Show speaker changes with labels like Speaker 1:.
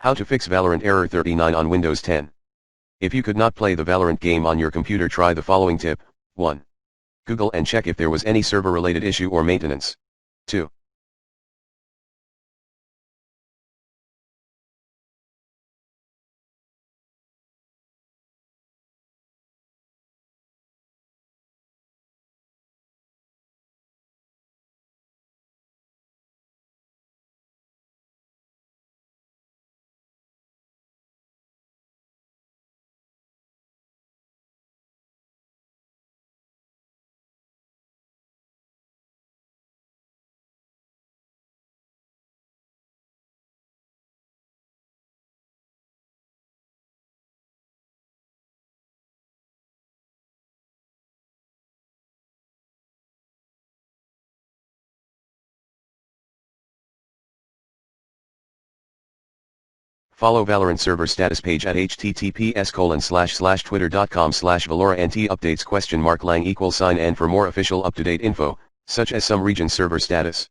Speaker 1: How to fix Valorant error 39 on Windows 10. If you could not play the Valorant game on your computer, try the following tip. 1. Google and check if there was any server-related issue or maintenance. 2. Follow Valorant server status page at https://twitter.com/valorant updates ? Lang =& for more official up-to-date info, such as some region server status.